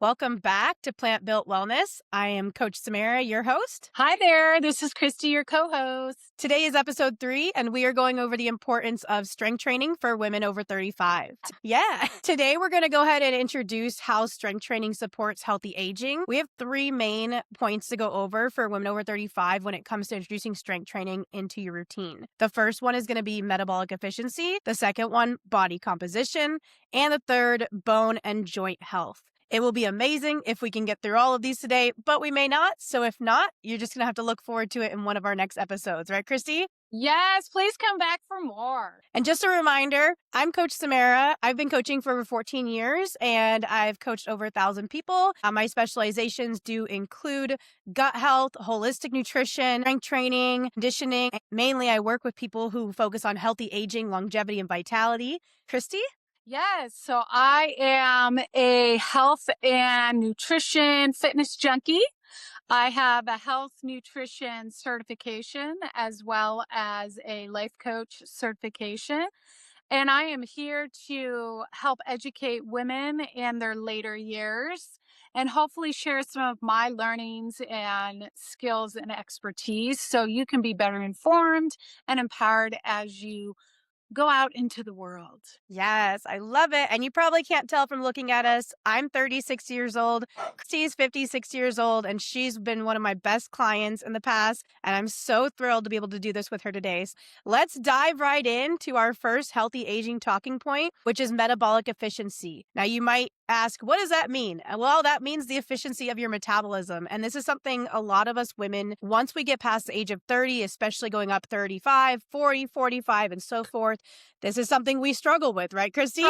Welcome back to Plant Built Wellness. I am Coach Samara, your host. Hi there, this is Christy, your co-host. Today is episode 3, and we are going over the importance of strength training for women over 35. Yeah. Today, we're going to go ahead and introduce how strength training supports healthy aging. We have 3 main points to go over for women over 35 when it comes to introducing strength training into your routine. The first one is going to be metabolic efficiency. The second one, body composition. And the third, bone and joint health. It will be amazing if we can get through all of these today, but we may not. So if not, you're just going to have to look forward to it in one of our next episodes. Right, Christy? Yes, please come back for more. And just a reminder, I'm Coach Samara. I've been coaching for over 14 years, and I've coached over 1,000 people. My specializations do include gut health, holistic nutrition, strength training, conditioning. Mainly, I work with people who focus on healthy aging, longevity, and vitality. Christy? Yes, so I am a health and nutrition fitness junkie. I have a health nutrition certification as well as a life coach certification. And I am here to help educate women in their later years and hopefully share some of my learnings and skills and expertise so you can be better informed and empowered as you go out into the world. Yes, I love it. And you probably can't tell from looking at us. I'm 36 years old. Christy's 56 years old, and she's been one of my best clients in the past. And I'm so thrilled to be able to do this with her today. So let's dive right into our first healthy aging talking point, which is metabolic efficiency. Now, you might ask, what does that mean? Well, that means the efficiency of your metabolism. And this is something a lot of us women, once we get past the age of 30, especially going up 35, 40, 45, and so forth, this is something we struggle with, right, Christy?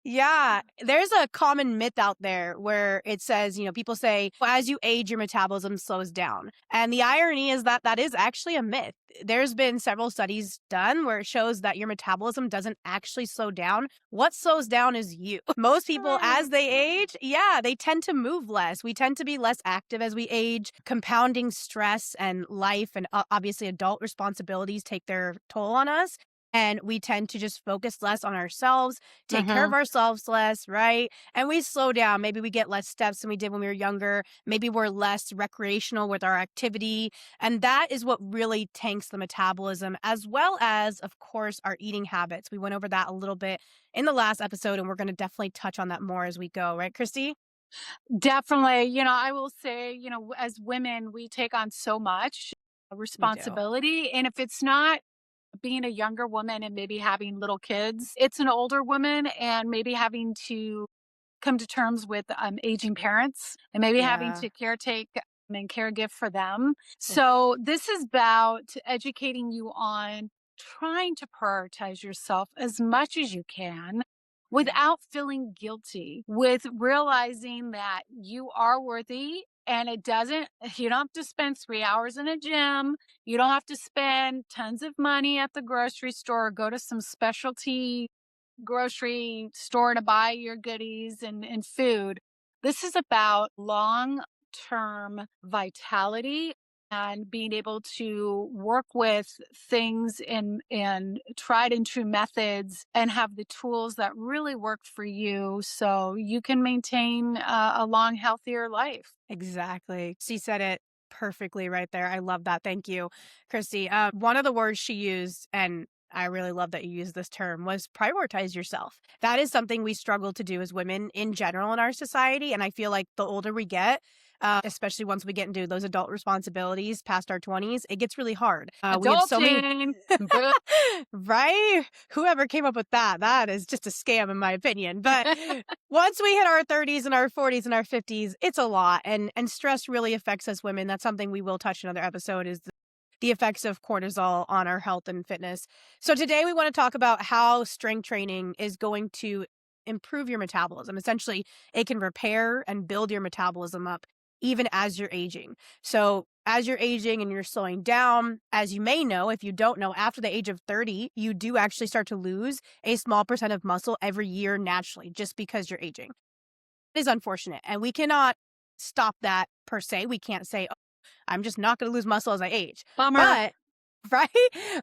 Yeah, there's a common myth out there where it says, people say, well, as you age, your metabolism slows down. And the irony is that that is actually a myth. There's been several studies done where it shows that your metabolism doesn't actually slow down. What slows down is you. Most people, as they age, they tend to move less. We tend to be less active as we age. Compounding stress and life and obviously adult responsibilities take their toll on us. And we tend to just focus less on ourselves, take care of ourselves less, right? And we slow down. Maybe we get less steps than we did when we were younger. Maybe we're less recreational with our activity. And that is what really tanks the metabolism, as well as, of course, our eating habits. We went over that a little bit in the last episode, and we're going to definitely touch on that more as we go. Right, Christy? Definitely. I will say, as women, we take on so much responsibility. And if it's not being a younger woman and maybe having little kids, it's an older woman and maybe having to come to terms with aging parents and maybe having to caretake and caregive for them. So this is about educating you on trying to prioritize yourself as much as you can without feeling guilty, with realizing that you are worthy. And you don't have to spend 3 hours in a gym. You don't have to spend tons of money at the grocery store or go to some specialty grocery store to buy your goodies and food. This is about long-term vitality and being able to work with things and tried and true methods and have the tools that really work for you so you can maintain a long, healthier life. Exactly. She said it perfectly right there. I love that. Thank you, Christy. One of the words she used, and I really love that you used this term, was prioritize yourself. That is something we struggle to do as women in general in our society. And I feel like the older we get, especially once we get into those adult responsibilities past our 20s, it gets really hard. We have so many, right? Whoever came up with that is just a scam in my opinion. But once we hit our 30s and our 40s and our 50s, it's a lot. And stress really affects us women. That's something we will touch in another episode, is the effects of cortisol on our health and fitness. So today we want to talk about how strength training is going to improve your metabolism. Essentially, it can repair and build your metabolism up even as you're aging. So as you're aging and you're slowing down, as you may know, if you don't know, after the age of 30, you do actually start to lose a small percent of muscle every year naturally, just because you're aging. It is unfortunate. And we cannot stop that per se. We can't say, oh, I'm just not going to lose muscle as I age. Bummer. But right?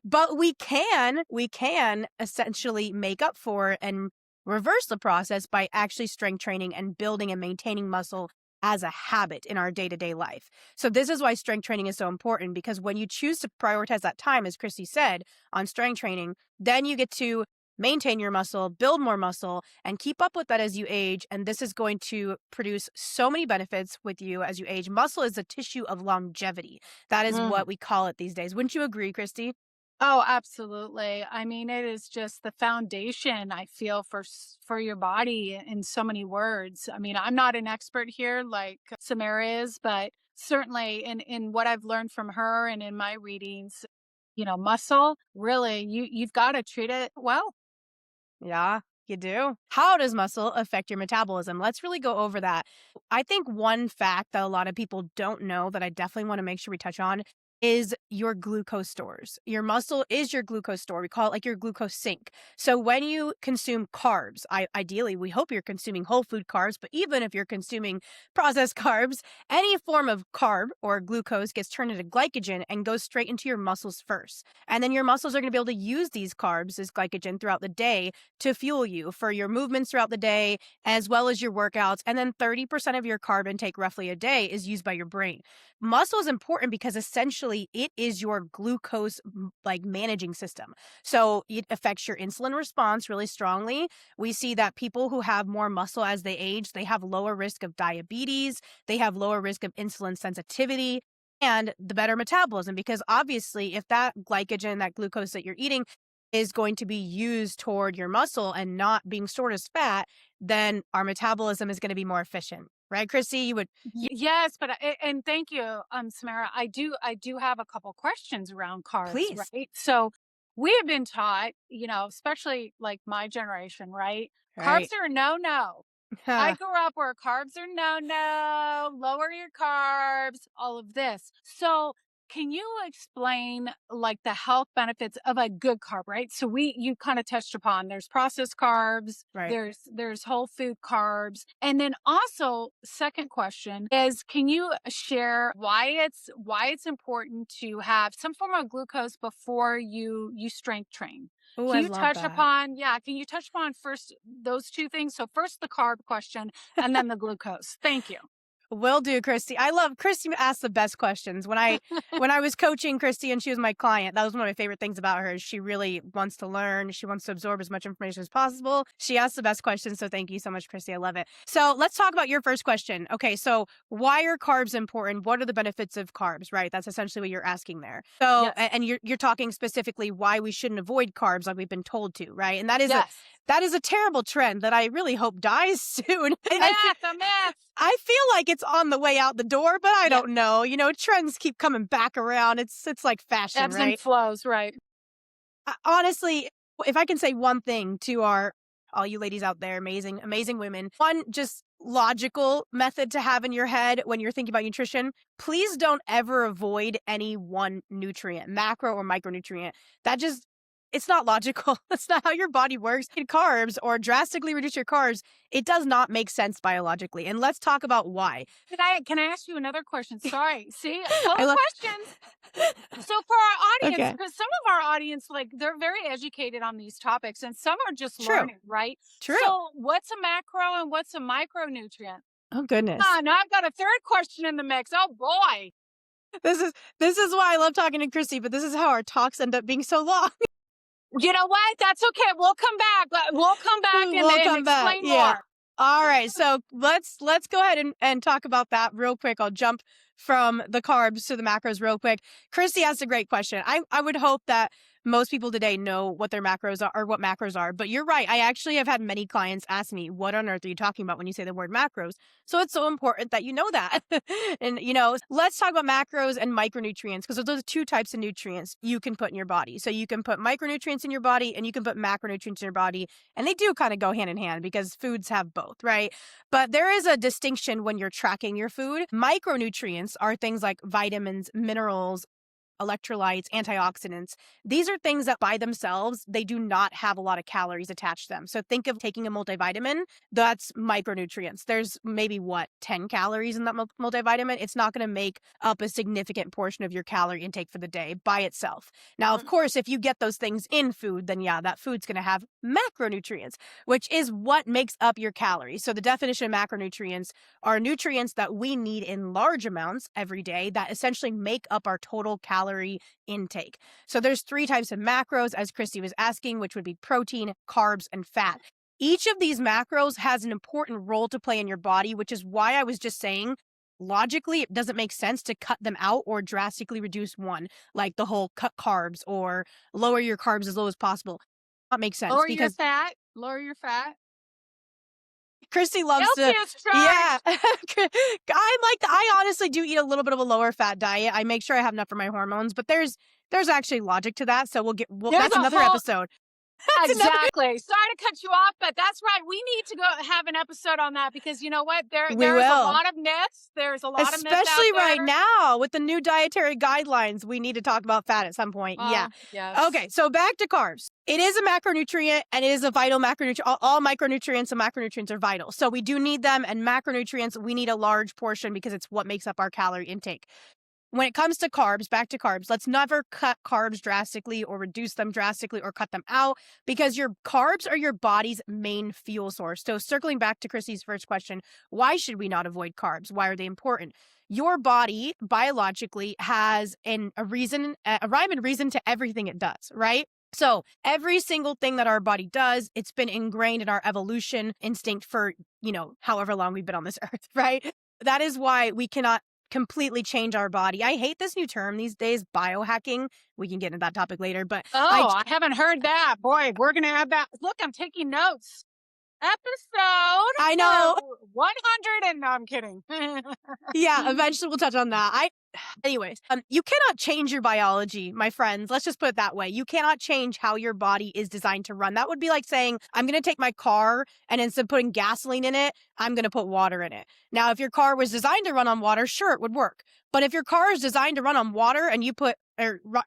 But we can essentially make up for it and reverse the process by actually strength training and building and maintaining muscle as a habit in our day-to-day life. So this is why strength training is so important, because when you choose to prioritize that time, as Christy said, on strength training, then you get to maintain your muscle, build more muscle, and keep up with that as you age. And this is going to produce so many benefits with you as you age. Muscle is a tissue of longevity. That is Mm. what we call it these days. Wouldn't you agree, Christy? Oh, absolutely. I mean, it is just the foundation, I feel, for your body in so many words. I mean, I'm not an expert here like Samara is, but certainly in what I've learned from her and in my readings, muscle, really, you've got to treat it well. Yeah, you do. How does muscle affect your metabolism? Let's really go over that. I think one fact that a lot of people don't know that I definitely want to make sure we touch on is your glucose stores. Your muscle is your glucose store. We call it like your glucose sink. So when you consume carbs, ideally, we hope you're consuming whole food carbs, but even if you're consuming processed carbs, any form of carb or glucose gets turned into glycogen and goes straight into your muscles first. And then your muscles are going to be able to use these carbs, this glycogen, throughout the day to fuel you for your movements throughout the day, as well as your workouts. And then 30% of your carb intake roughly a day is used by your brain. Muscle is important because essentially it is your glucose like managing system. So it affects your insulin response really strongly. We see that people who have more muscle as they age, they have lower risk of diabetes, they have lower risk of insulin sensitivity, and the better metabolism, because obviously if that glycogen, that glucose that you're eating is going to be used toward your muscle and not being stored as fat, then our metabolism is going to be more efficient. Right, Chrissy? You would, Yes, but and thank you, Samara. I do have a couple questions around carbs, please. right? So we have been taught, especially like my generation, right? Carbs Right. are a no. I grew up where carbs are no, lower your carbs, all of this. So, can you explain like the health benefits of a good carb, right? So you kind of touched upon there's processed carbs, Right. there's whole food carbs. And then also second question is can you share why it's important to have some form of glucose before you strength train? Oh, Can I you love touch that. upon yeah, can you touch upon first those 2 things? So first the carb question and then the glucose. Thank you. Will do, Christy. I love Christy asks the best questions. When I was coaching Christy and she was my client, that was one of my favorite things about her. Is she really wants to learn. She wants to absorb as much information as possible. She asks the best questions. So thank you so much, Christy. I love it. So let's talk about your first question. Okay, so why are carbs important? What are the benefits of carbs? Right, that's essentially what you're asking there. So Yes. and you're talking specifically why we shouldn't avoid carbs like we've been told to, right? And Yes. that is a terrible trend that I really hope dies soon. A myth. I feel like it's on the way out the door, but I Yeah. don't know. You know, trends keep coming back around. It's like fashion, Ebbs and right? flows, right. Honestly, if I can say one thing to all you ladies out there, amazing, amazing women, one just logical method to have in your head when you're thinking about nutrition, please don't ever avoid any one nutrient, macro or micronutrient. That just it's not logical. That's not how your body works. Eat carbs or drastically reduce your carbs. It does not make sense biologically. And let's talk about why. Can I ask you another question? Sorry. See, full I of love questions. So for our audience, Okay. because some of our audience, like they're very educated on these topics and some are just True. learning, right? True. So what's a macro and what's a micronutrient? Oh goodness. Now I've got a third question in the mix. Oh boy. This is this is why I love talking to Christy, but this is how our talks end up being so long. You know what? That's okay. We'll come back. We'll come back and, We'll and come back. explain Yeah. more. All right. So let's go ahead and talk about that real quick. I'll jump from the carbs to the macros real quick. Christy asked a great question. I would hope that most people today know what their macros are or what macros are. But you're right. I actually have had many clients ask me, what on earth are you talking about when you say the word macros? So it's so important that you know that. And, let's talk about macros and micronutrients because those are two types of nutrients you can put in your body. So you can put micronutrients in your body and you can put macronutrients in your body. And they do kind of go hand in hand because foods have both, right? But there is a distinction when you're tracking your food. Micronutrients are things like vitamins, minerals, electrolytes, antioxidants. These are things that by themselves, they do not have a lot of calories attached to them. So think of taking a multivitamin, that's micronutrients. There's maybe what, 10 calories in that multivitamin? It's not going to make up a significant portion of your calorie intake for the day by itself. Now, of course, if you get those things in food, then yeah, that food's going to have macronutrients, which is what makes up your calories. So the definition of macronutrients are nutrients that we need in large amounts every day that essentially make up our total calorie intake. So there's 3 types of macros, as Christy was asking, which would be protein, carbs, and fat. Each of these macros has an important role to play in your body, which is why I was just saying logically it doesn't make sense to cut them out or drastically reduce one, like the whole cut carbs or lower your carbs as low as possible. That makes sense Lower your because fat. Lower your fat. Christy loves Guilty to, as yeah. charged. I honestly do eat a little bit of a lower fat diet. I make sure I have enough for my hormones, but there's actually logic to that. So There's that's a another whole episode. That's another, exactly. Sorry to cut you off, but that's right. We need to go have an episode on that because you know what? we There's a will. lot of myths. There's a lot of myths out Especially there. right now with the new dietary guidelines, we need to talk about fat at some point. Yeah. Yes. Okay, so back to carbs. It is a macronutrient and it is a vital macronutrient. All micronutrients and macronutrients are vital. So we do need them, and macronutrients, we need a large portion because it's what makes up our calorie intake. When it comes to carbs, back to carbs, let's never cut carbs drastically or reduce them drastically or cut them out because your carbs are your body's main fuel source. So circling back to Chrissy's first question, why should we not avoid carbs? Why are they important? Your body biologically has a rhyme and reason to everything it does, right? So every single thing that our body does, it's been ingrained in our evolution instinct for, however long we've been on this earth, right? That is why we cannot completely change our body. I hate this new term these days, biohacking. We can get into that topic later, but I haven't heard that. Boy, we're going to add that. Look, I'm taking notes. Episode I know 100 and no, I'm kidding. Yeah, eventually we'll touch on that. Anyways, you cannot change your biology, my friends. Let's just put it that way. You cannot change how your body is designed to run. That would be like saying, I'm going to take my car and instead of putting gasoline in it, I'm going to put water in it. Now, if your car was designed to run on water, sure, it would work. But if your car is designed to run on water and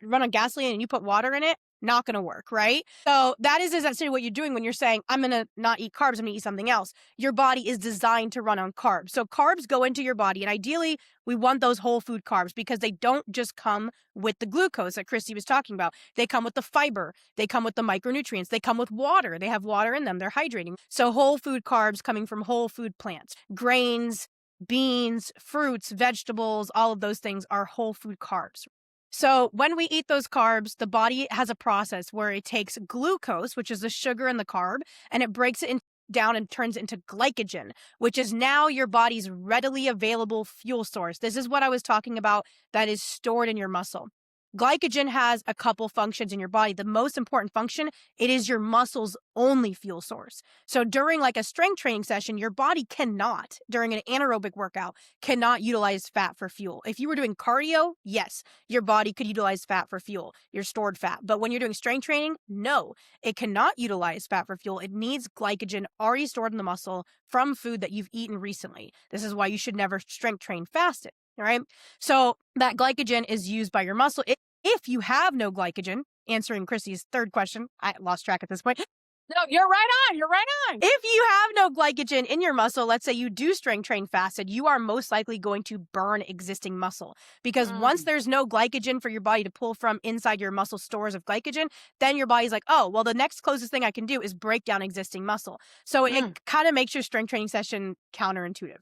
run on gasoline and you put water in it, not going to work, right? So that is essentially what you're doing when you're saying, I'm going to not eat carbs, I'm going to eat something else. Your body is designed to run on carbs. So carbs go into your body, and ideally, we want those whole food carbs because they don't just come with the glucose that Christy was talking about. They come with the fiber. They come with the micronutrients. They come with water. They have water in them. They're hydrating. So whole food carbs coming from whole food plants, grains, beans, fruits, vegetables, all of those things are whole food carbs. So when we eat those carbs, the body has a process where it takes glucose, which is the sugar in the carb, and it breaks it down and turns it into glycogen, which is now your body's readily available fuel source. This is what I was talking about that is stored in your muscle. Glycogen has a couple functions in your body. The most important function, it is your muscle's only fuel source. So during like a strength training session, your body cannot, during an anaerobic workout, cannot utilize fat for fuel. If you were doing cardio, yes, your body could utilize fat for fuel, your stored fat. But when you're doing strength training, no, it cannot utilize fat for fuel. It needs glycogen already stored in the muscle from food that you've eaten recently. This is why you should never strength train fasted. All right. So that glycogen is used by your muscle. If you have no glycogen, answering Chrissy's third question, I lost track at this point. No, you're right on. You're right on. If you have no glycogen in your muscle, let's say you do strength train fasted, you are most likely going to burn existing muscle because once there's no glycogen for your body to pull from inside your muscle stores of glycogen, then your body's like, oh, well, the next closest thing I can do is break down existing muscle. So it kind of makes your strength training session counterintuitive.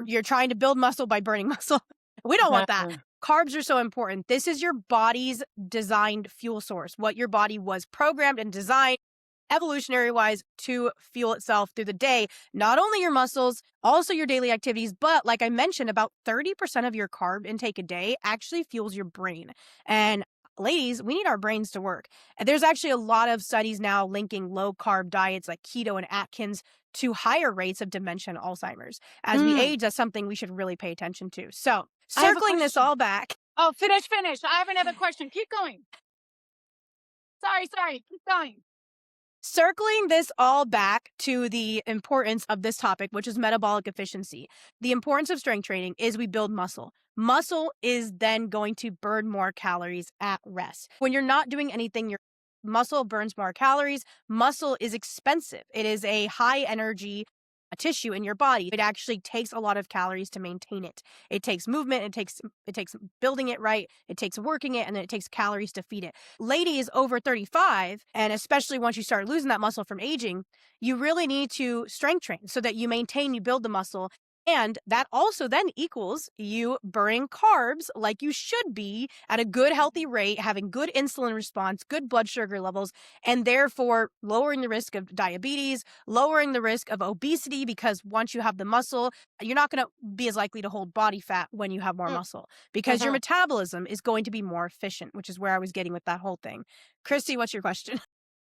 You're trying to build muscle by burning muscle. We don't want that. Carbs are so important. This is your body's designed fuel source, what your body was programmed and designed evolutionary wise to fuel itself through the day, not only your muscles, also your daily activities, but like I mentioned, about 30% of your carb intake a day actually fuels your brain. And ladies, we need our brains to work. And there's actually a lot of studies now linking low carb diets like keto and Atkins to higher rates of dementia and Alzheimer's. As we age, that's something we should really pay attention to. So circling this all back. Oh, finish. I have another question. Keep going. Sorry. Keep going. Circling this all back to the importance of this topic, which is metabolic efficiency. The importance of strength training is we build muscle. Muscle is then going to burn more calories at rest. When you're not doing anything, your muscle burns more calories. Muscle is expensive. It is a high energy tissue in your body. It actually takes a lot of calories to maintain it. It takes movement, it takes building it right, it takes working it, and then it takes calories to feed it. Ladies over 35, and especially once you start losing that muscle from aging, you really need to strength train so that you maintain, you build the muscle. And that also then equals you burning carbs like you should be at a good, healthy rate, having good insulin response, good blood sugar levels, and therefore lowering the risk of diabetes, lowering the risk of obesity, because once you have the muscle, you're not going to be as likely to hold body fat when you have more muscle because your Mm-hmm. metabolism is going to be more efficient, which is where I was getting with that whole thing. Christy, what's your question?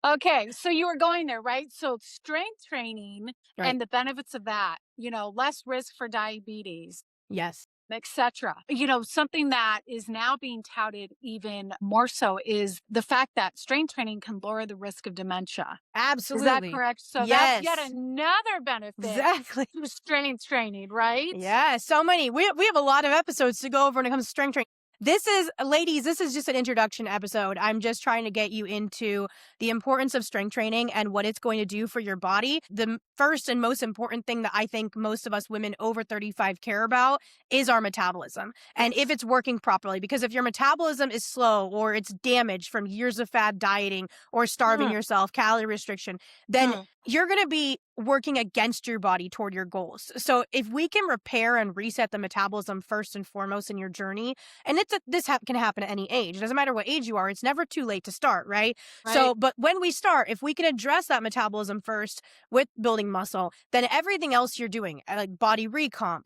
Okay, so you were going there, right? So strength training Right. and the benefits of that, less risk for diabetes, Yes. etc. Something that is now being touted even more so is the fact that strength training can lower the risk of dementia. Is that Absolutely. correct? So that's yet Yes. another benefit Exactly. to strength training, right? Yeah, so many. We have a lot of episodes to go over when it comes to strength training. This is, ladies, this is just an introduction episode. I'm just trying to get you into the importance of strength training and what it's going to do for your body. The first and most important thing that I think most of us women over 35 care about is our metabolism and if Yes. it's working properly. Because if your metabolism is slow or it's damaged from years of fad dieting or starving Mm, yourself, calorie restriction, then mm, you're going to be working against your body toward your goals. So if we can repair and reset the metabolism first and foremost in your journey, and can happen at any age. It doesn't matter what age you are. It's never too late to start, right? right. So, but when we start, if we can address that metabolism first with building muscle, then everything else you're doing, like body recomp,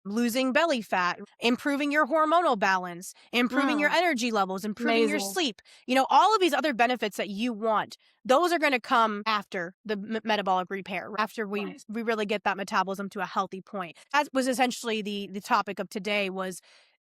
losing belly fat, improving your hormonal balance, improving your Mm, energy levels, improving your amazing. sleep, all of these other benefits that you want, those are going to come after the metabolic repair, after we Nice. we really get that metabolism to a healthy point. That was essentially the topic of today was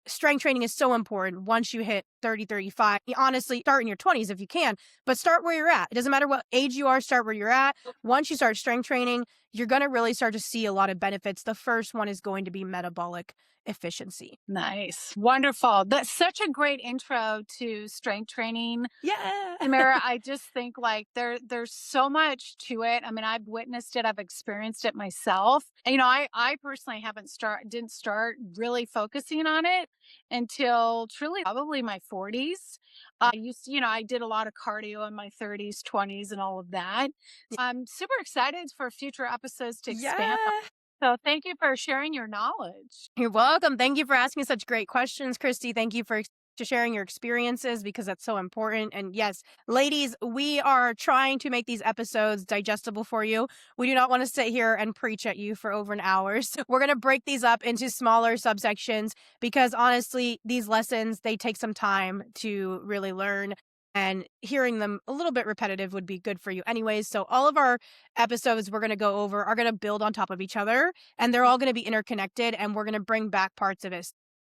strength training is so important once you hit 30, 35. Honestly, start in your 20s if you can, but start where you're at. It doesn't matter what age you are, start where you're at. Once you start strength training, you're going to really start to see a lot of benefits. The first one is going to be metabolic efficiency. Nice. Wonderful. That's such a great intro to strength training. Yeah. Tamara, I just think like there's so much to it. I mean, I've witnessed it, I've experienced it myself. And, I personally didn't start really focusing on it until truly probably my 40s. I did a lot of cardio in my 30s, 20s, and all of that. I'm super excited for future episodes to expand on. Yeah. So thank you for sharing your knowledge. You're welcome. Thank you for asking such great questions, Christy. Thank you for sharing your experiences because that's so important. And yes, ladies, we are trying to make these episodes digestible for you. We do not want to sit here and preach at you for over an hour. So we're going to break these up into smaller subsections because honestly, these lessons, they take some time to really learn. And hearing them a little bit repetitive would be good for you anyways. So all of our episodes we're going to go over are going to build on top of each other and they're all going to be interconnected and we're going to bring back parts of it.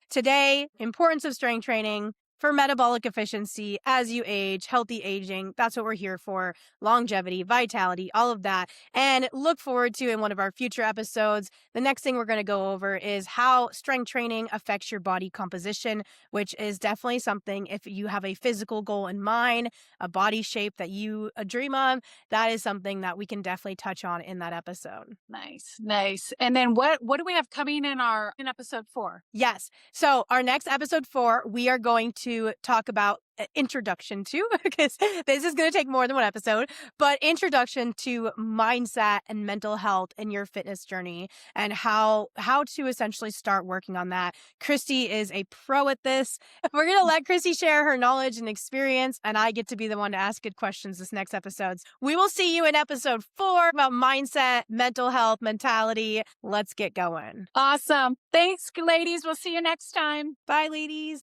Today, importance of strength training for metabolic efficiency as you age, healthy aging. That's what we're here for. Longevity, vitality, all of that. And look forward to in one of our future episodes. The next thing we're going to go over is how strength training affects your body composition, which is definitely something if you have a physical goal in mind, a body shape that you dream of, that is something that we can definitely touch on in that episode. Nice, nice. And then what do we have coming in episode 4? Yes. So our next episode 4, we are going to talk about introduction to, because this is going to take more than one episode, but introduction to mindset and mental health in your fitness journey and how to essentially start working on that. Christy is a pro at this. We're going to let Christy share her knowledge and experience, and I get to be the one to ask good questions this next episode. We will see you in episode 4 about mindset, mental health, mentality. Let's get going. Awesome. Thanks, ladies. We'll see you next time. Bye, ladies.